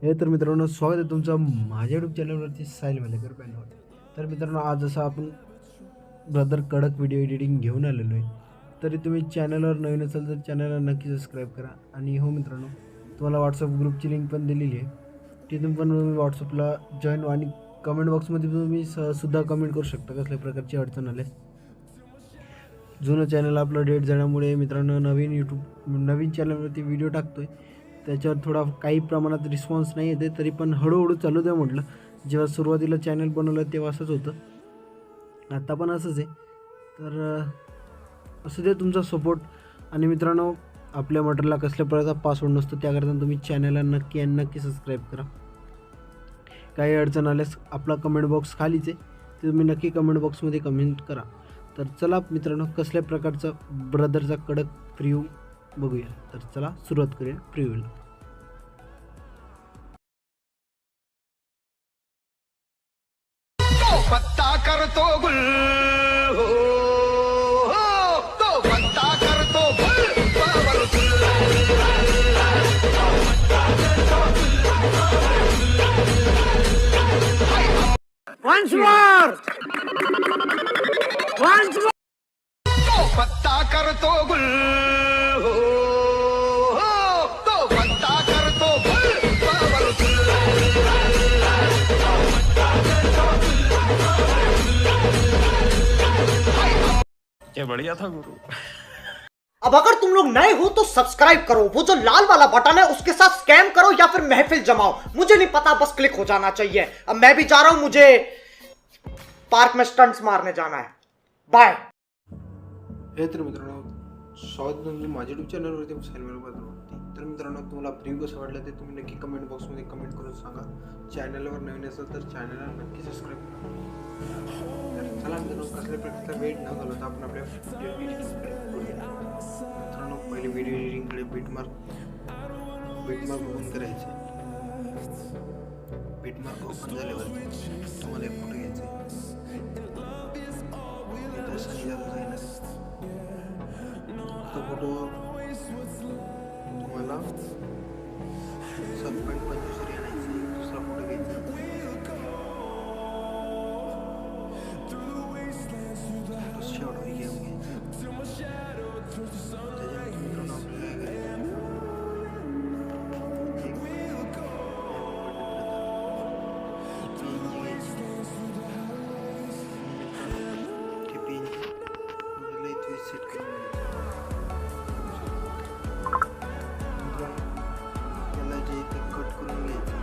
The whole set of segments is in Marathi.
हे तर मित्रांनो, स्वागत आहे तुमचं माझ्या यूट्यूब चॅनलवरती साहिल मलेकर पॅनवर. तर मित्रांनो, आज जसं आपण ब्रदर कडक व्हिडिओ एडिटिंग घेऊन आलेलो आहे, तरी तुम्ही चॅनलवर नवीन असाल तर चॅनलला नक्की सबस्क्राईब करा. आणि हो मित्रांनो, तुम्हाला व्हॉट्सअप ग्रुपची लिंक पण दिलेली आहे, तिथून पण तुम्ही व्हॉट्सअपला जॉईन आणि कमेंट बॉक्समध्ये तुम्ही सुद्धा कमेंट करू शकता कसल्या प्रकारची अडचण आल्यास. जुनं चॅनल आपलं डेट झाल्यामुळे मित्रांनो, नवीन चॅनलवरती व्हिडिओ टाकतो आहे, त्याच्यावर थोडा काही प्रमाणात रिस्पॉन्स नाही येते, तरी पण हळूहळू चालू द्या म्हटलं. जेव्हा सुरुवातीला चॅनल बनवलं तेव्हा असंच होतं, आता पण असंच आहे. तर असू दे तुमचा सपोर्ट. आणि मित्रांनो, आपल्या मटेरियलला कसल्या प्रकारचा पासवर्ड नसतो, त्याकरता तुम्ही चॅनलला नक्की सबस्क्राईब करा. काही अडचण आल्यास आपला कमेंट बॉक्स खालीच आहे, ते तुम्ही नक्की कमेंट बॉक्समध्ये कमेंट करा. तर चला मित्रांनो, कसल्या प्रकारचा ब्रदरचा कडक प्रिव्ह्यू बघूया. तर चला सुरुवात करूया प्रिव्ह्यूला. पत्ता करतो गुल हो, हो, तो पत्ता करतो गुल powerful. Once more! Once more! तो पत्ता करतो गुल हो, हो, तो पत्ता करतो गुल पावरफुल. ये बढ़िया था गुरु. अब अगर तुम लोग नए हो तो सब्सक्राइब करो, वो जो लाल वाला बटन है उसके साथ स्कैम करो या फिर महफिल जमाओ, मुझे नहीं पता, बस क्लिक हो जाना चाहिए. अब मैं भी जा रहा हूं, मुझे पार्क में स्टंट्स मारने जाना है. बाय. हे तर मित्रांनो, स्वागत तुमचं माझ्या यूट्यूब चॅनलवरती साहिल मलेकर. तर मित्रांनो, तुम्हाला प्रिव्ह्यू कसं वाटलं ते तुम्ही नक्की कमेंट बॉक्समध्ये कमेंट करून सांगा. चॅनलवर नवीन असेल तर चॅनलला नक्की सबस्क्राईब करा. तर चला मित्रांनो, कसल्या प्रकारचा वेट न घालवता आपण आपल्या व्हिडिओ एडिटिंगकडे वळूया. मित्रांनो, पहिले व्हिडिओ एडिटिंगकडे बीटमार्क ओपन करायचे. बीटमार्क ओपन झाल्यावर तुम्हाला एक फोटो घ्यायचा आहे. तो फोटो तुम्हाला 7.25 आणायचा. दुसरा फोटो घ्यायचा, शेवट घेऊन घ्यायचा. त्याच्यानंतर मित्रांनो आपल्याला सेट करून त्याला जे ते कट करून घ्यायचं.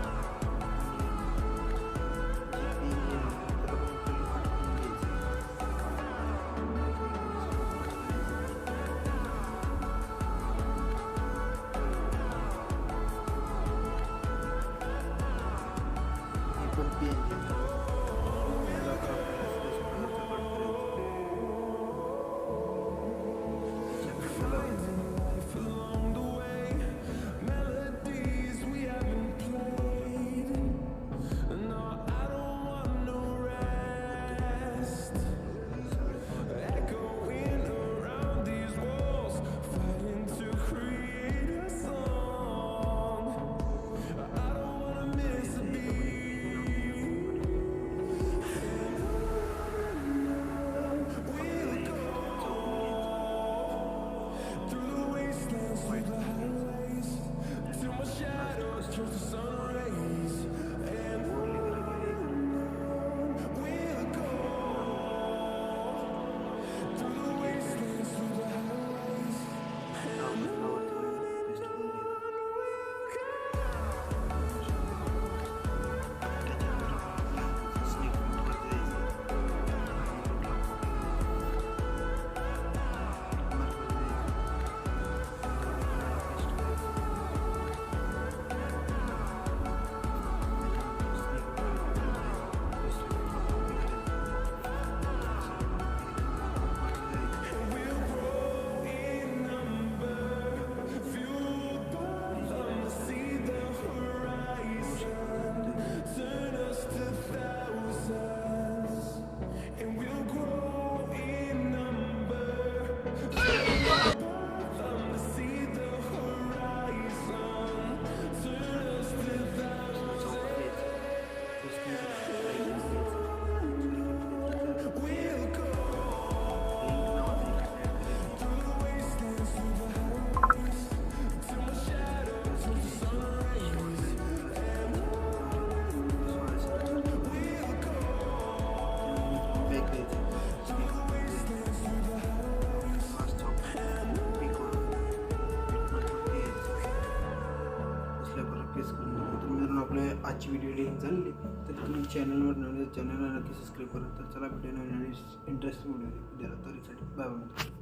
आजची व्हिडिओ एडिटिंग झाली तर तुम्ही चॅनलवर नवीन चॅनलला नक्की सबस्क्राईब करा. तर चला भेटूया नवीन आणि इंटरेस्टिंग व्हिडिओ द्यायला. तरीसाठी बाय बाय.